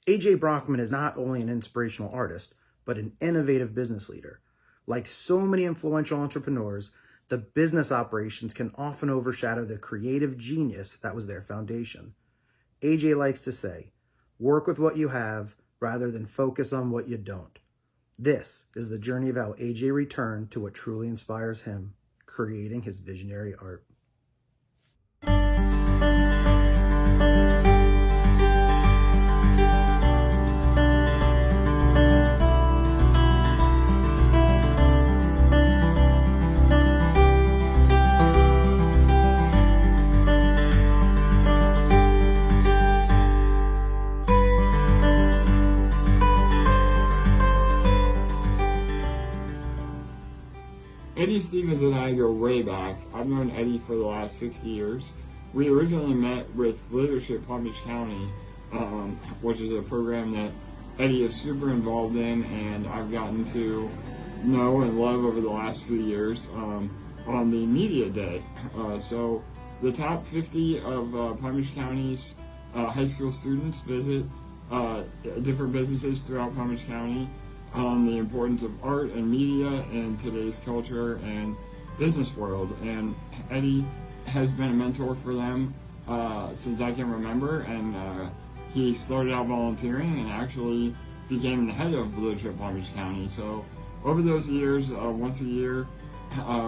A.J. Brockman is not only an inspirational artist, but an innovative business leader. Like so many influential entrepreneurs, the business operations can often overshadow the creative genius that was their foundation. A.J. likes to say, work with what you have rather than focus on what you don't. This is the journey of how A.J. returned to what truly inspires him, creating his visionary art. Eddie Stevens and I go way back. I've known Eddie for the last 6 years. We originally met with Leadership Palm Beach County, which is a program that Eddie is super involved in, and I've gotten to know and love over the last few years on the media day. So the top 50 of Palm Beach County's high school students visit different businesses throughout Palm Beach County on the importance of art and media in today's culture and business world. And Eddie has been a mentor for them since I can remember, and he started out volunteering and actually became the head of Leadership Palm Beach County. So over those years, once a year,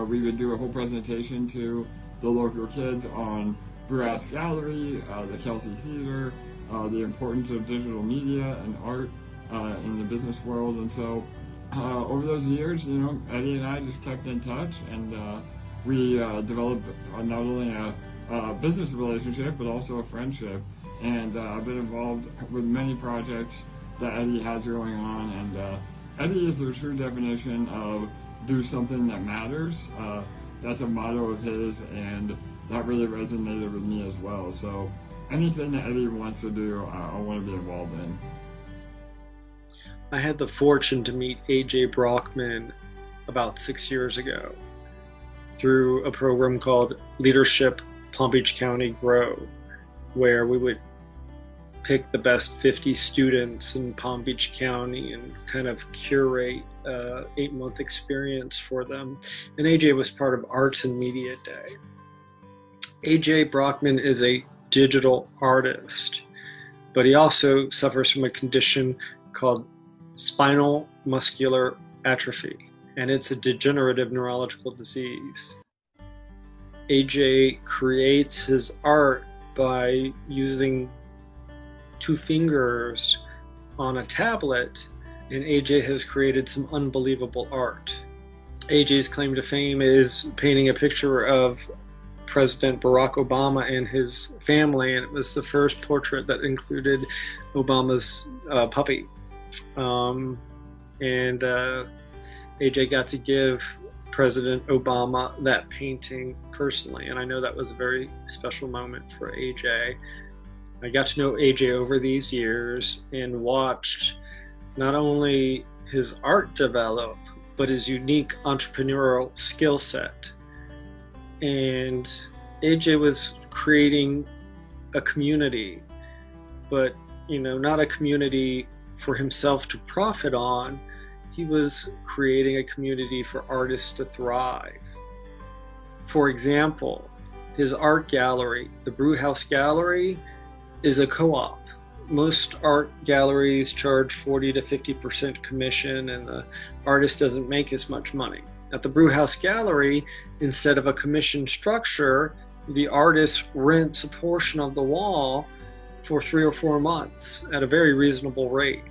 we would do a whole presentation to the local kids on Brewhouse Gallery, the Kelsey Theater, the importance of digital media and art in the business world. And so over those years, Eddie and I just kept in touch, and we developed not only a business relationship but also a friendship. And I've been involved with many projects that Eddie has going on, and Eddie is the true definition of do something that matters. That's a motto of his, and that really resonated with me as well. So anything that Eddie wants to do, I want to be involved in. I had the fortune to meet A.J. Brockman about 6 years ago through a program called Leadership Palm Beach County Grow, where we would pick the best 50 students in Palm Beach County and kind of curate an 8-month experience for them. And A.J. was part of Arts and Media Day. A.J. Brockman is a digital artist, but he also suffers from a condition called spinal muscular atrophy, and it's a degenerative neurological disease. AJ creates his art by using 2 fingers on a tablet, and AJ has created some unbelievable art. AJ's claim to fame is painting a picture of President Barack Obama and his family, and it was the first portrait that included Obama's puppy. AJ got to give President Obama that painting personally, and I know that was a very special moment for AJ. I got to know AJ over these years and watched not only his art develop, but his unique entrepreneurial skill set. And AJ was creating a community, but not a community for himself to profit on. He was creating a community for artists to thrive. For example, his art gallery, the Brewhouse Gallery, is a co-op. Most art galleries charge 40 to 50% commission, and the artist doesn't make as much money. At the Brewhouse Gallery, instead of a commission structure, the artist rents a portion of the wall for 3 or 4 months at a very reasonable rate.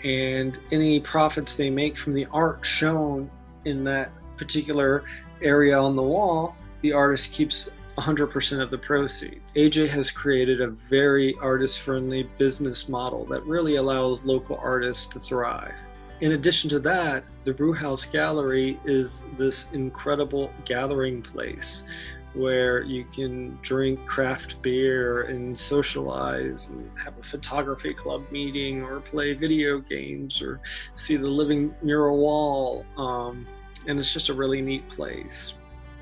And any profits they make from the art shown in that particular area on the wall, the artist keeps 100% of the proceeds. AJ has created a very artist-friendly business model that really allows local artists to thrive. In addition to that, the Brewhouse Gallery is this incredible gathering place where you can drink craft beer and socialize and have a photography club meeting or play video games or see the living mural wall. And it's just a really neat place.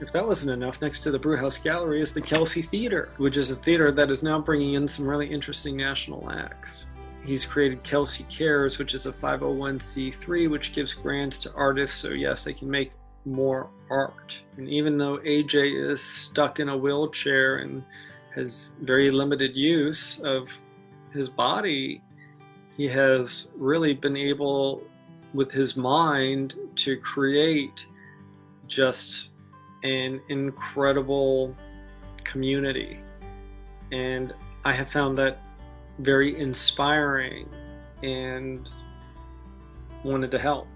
If that wasn't enough, next to the Brewhouse Gallery is the Kelsey Theater, which is a theater that is now bringing in some really interesting national acts. he's created Kelsey Cares, which is a 501c3, which gives grants to artists so yes, they can make more art. And even though AJ is stuck in a wheelchair and has very limited use of his body, he has really been able, with his mind, to create just an incredible community. And I have found that very inspiring and wanted to help.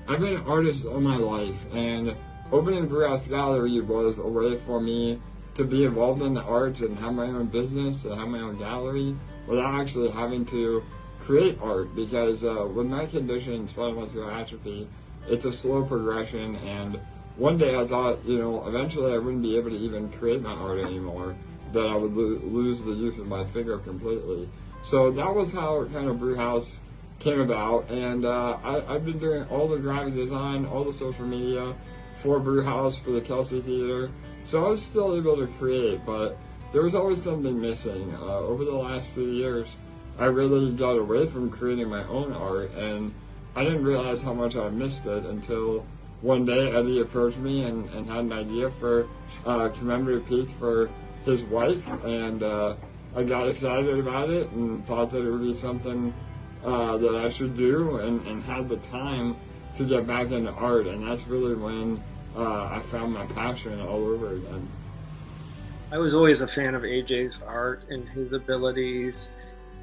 I've been an artist all my life, and opening Brewhouse Gallery was a way for me to be involved in the arts and have my own business and have my own gallery without actually having to create art, because with my condition, spinal muscular atrophy, it's a slow progression, and one day I thought, eventually I wouldn't be able to even create my art anymore, that I would lose the use of my finger completely. So that was how kind of Brewhouse came about, and I've been doing all the graphic design, all the social media for Brewhouse, for the Kelsey Theater, so I was still able to create, but there was always something missing. Over the last few years, I really got away from creating my own art, and I didn't realize how much I missed it until one day Eddie approached me and had an idea for a commemorative piece for his wife, and I got excited about it and thought that it would be something that I should do, and had the time to get back into art, and that's really when I found my passion all over again. I was always a fan of AJ's art and his abilities,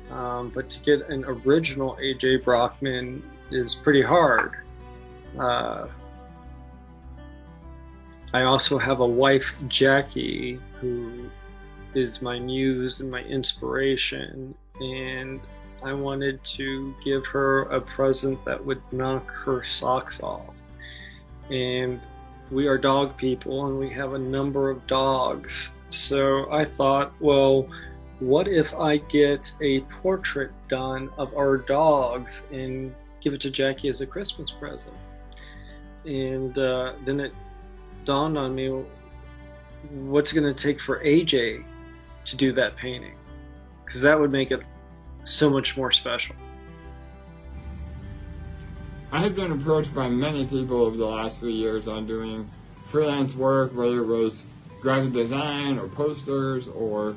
but to get an original AJ Brockman is pretty hard. I also have a wife, Jackie, who is my muse and my inspiration, and I wanted to give her a present that would knock her socks off. And we are dog people, and we have a number of dogs. So I thought, well, what if I get a portrait done of our dogs and give it to Jackie as a Christmas present? And then it dawned on me, what's it going to take for AJ to do that painting? Because that would make it so much more special. I have been approached by many people over the last few years on doing freelance work, whether it was graphic design or posters or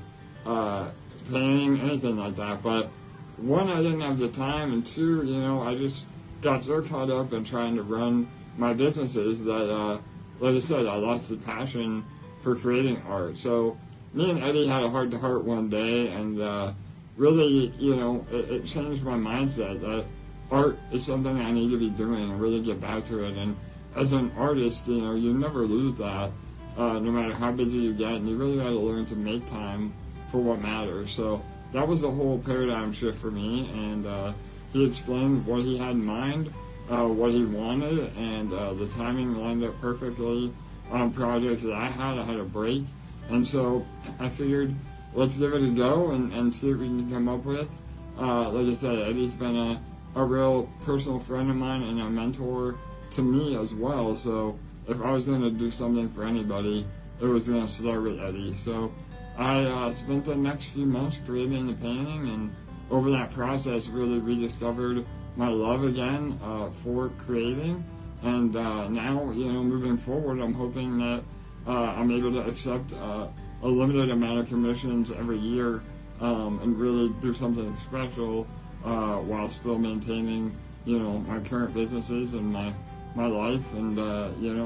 painting, anything like that. But one, I didn't have the time, and two, I just got so caught up in trying to run my businesses that, like I said, I lost the passion for creating art. So me and Eddie had a heart-to-heart one day, and really, it changed my mindset that art is something I need to be doing and really get back to it. And as an artist, you never lose that, no matter how busy you get, and you really got to learn to make time for what matters. So that was the whole paradigm shift for me, and he explained what he had in mind, what he wanted, and the timing lined up perfectly on projects that I had a break. And so I figured, let's give it a go and see what we can come up with. Like I said, Eddie's been a real personal friend of mine and a mentor to me as well. So if I was going to do something for anybody, it was going to start with Eddie. So I spent the next few months creating the painting, and over that process really rediscovered my love again for creating. And now, moving forward, I'm hoping that I'm able to accept a limited amount of commissions every year and really do something special while still maintaining, my current businesses and my life. And,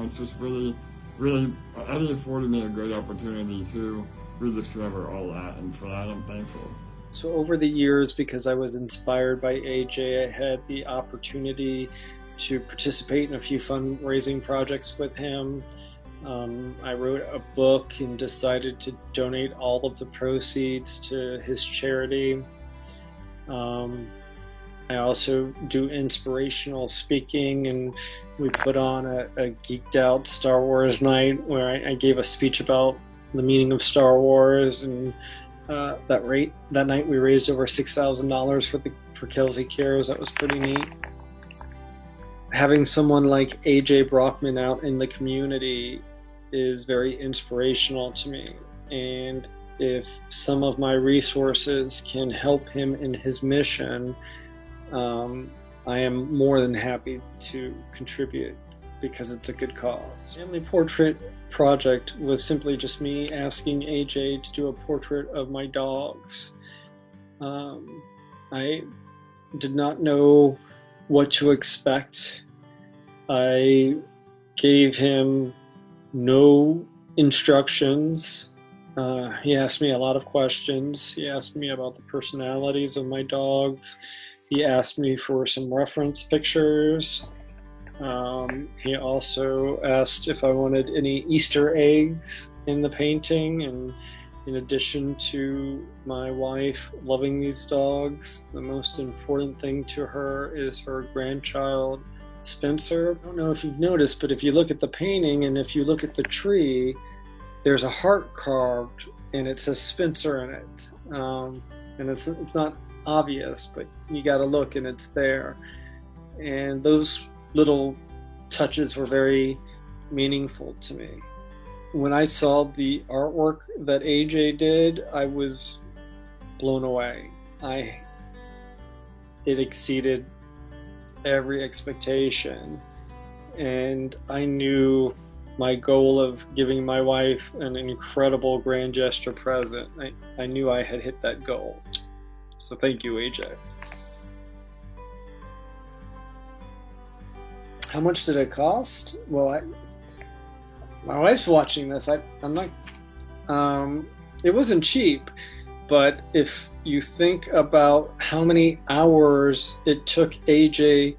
it's just really, Eddie afforded me a great opportunity to rediscover all that, and for that I'm thankful. So over the years, because I was inspired by AJ, I had the opportunity to participate in a few fundraising projects with him. I wrote a book and decided to donate all of the proceeds to his charity. I also do inspirational speaking, and we put on a geeked out Star Wars night where I gave a speech about the meaning of Star Wars, and that night we raised over $6,000 for Kelsey Cares. That was pretty neat. Having someone like AJ Brockman out in the community is very inspirational to me, and if some of my resources can help him in his mission, I am more than happy to contribute because it's a good cause. Family Portrait Project was simply just me asking AJ to do a portrait of my dogs. I did not know what to expect. I gave him no instructions. He asked me a lot of questions. He asked me about the personalities of my dogs. He asked me for some reference pictures. He also asked if I wanted any Easter eggs in the painting, and in addition to my wife loving these dogs, the most important thing to her is her grandchild, Spencer. I don't know if you've noticed, but if you look at the painting and if you look at the tree, there's a heart carved and it says Spencer in it. And it's not obvious, but you got to look and it's there. And those little touches were very meaningful to me. When I saw the artwork that AJ did, I was blown away. It exceeded every expectation, and I knew my goal of giving my wife an incredible grand gesture present. I knew I had hit that goal. So thank you, AJ. How much did it cost? Well, my wife's watching this. I'm not. It wasn't cheap, but if you think about how many hours it took AJ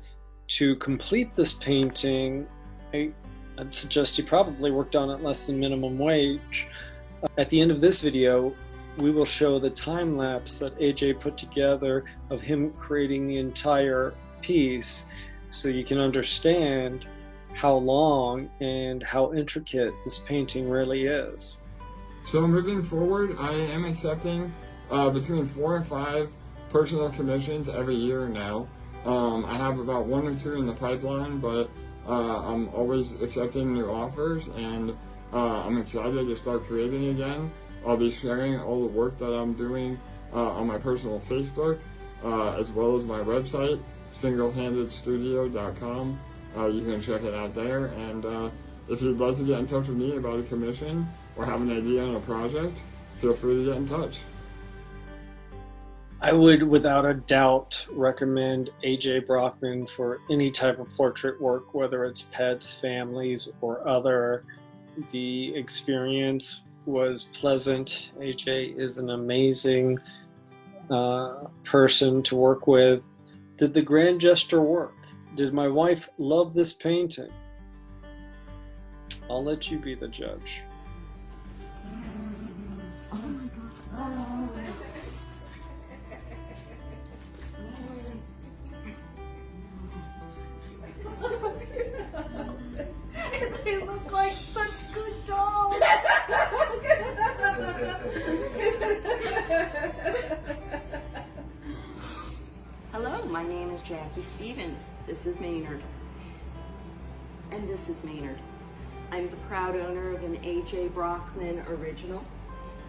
to complete this painting, I'd suggest he probably worked on it less than minimum wage. At the end of this video, we will show the time lapse that AJ put together of him creating the entire piece, so you can understand how long and how intricate this painting really is. So moving forward, I am accepting between 4 and 5 personal commissions every year now. I have about 1 or 2 in the pipeline, but I'm always accepting new offers, and I'm excited to start creating again. I'll be sharing all the work that I'm doing on my personal Facebook, as well as my website, singlehandedstudio.com. You can check it out there, and if you'd like to get in touch with me about a commission or have an idea on a project, feel free to get in touch. I would without a doubt recommend AJ Brockman for any type of portrait work, whether it's pets, families, or other. The experience was pleasant. AJ is an amazing person to work with. Did the grand gesture work? Did my wife love this painting? I'll let you be the judge. Oh my God. They look like such good dogs. Hello, my name is Jackie Stevens. This is Maynard. And this is Maynard. I'm the proud owner of an AJ Brockman original.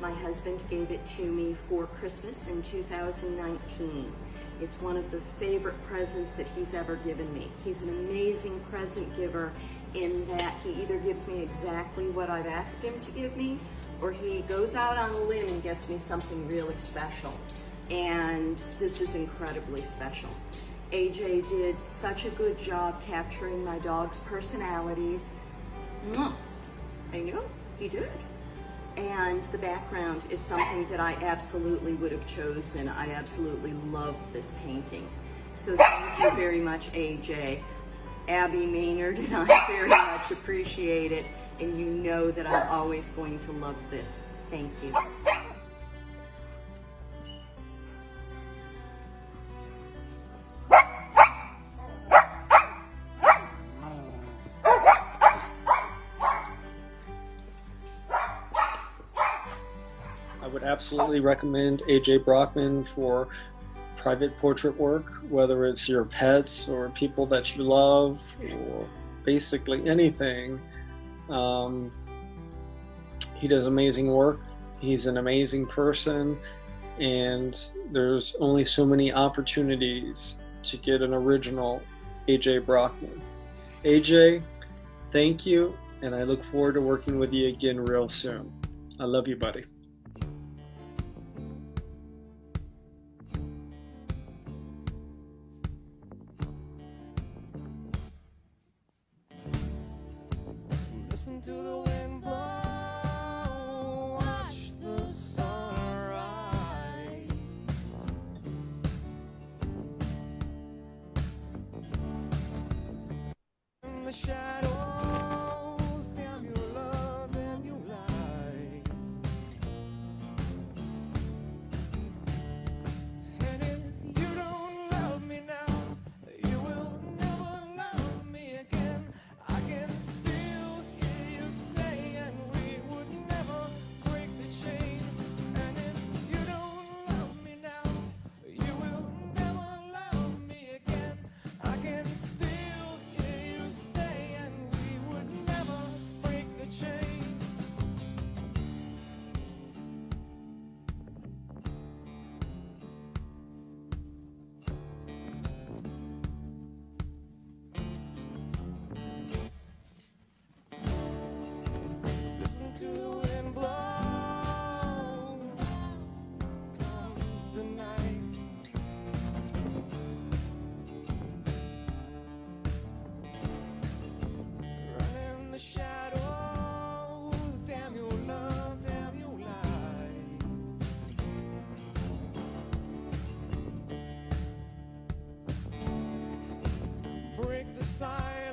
My husband gave it to me for Christmas in 2019. It's one of the favorite presents that he's ever given me. He's an amazing present giver in that he either gives me exactly what I've asked him to give me, or he goes out on a limb and gets me something really special. And this is incredibly special. AJ did such a good job capturing my dog's personalities. I knew he did. And the background is something that I absolutely would have chosen. I absolutely love this painting. So thank you very much, AJ. Abby, Maynard, and I very much appreciate it. And you know that I'm always going to love this. Thank you. I would absolutely recommend AJ Brockman for private portrait work, whether it's your pets or people that you love or basically anything. He does amazing work, He's an amazing person, and there's only so many opportunities to get an original AJ Brockman. AJ, thank you, and I look forward to working with you again real soon. I love you, buddy. Listen to the wind blow, watch the sunrise. In the shadows, damn your love and your light. And if you don't love me now, you will never love me again. I can still hear you saying we would never break the chain. And if you don't love me now, you will never love me again. I can still hear you saying we would never break the chain. Listen to the wind blow, comes the night. Run in the shadows, damn your love, damn your light. Break the silence.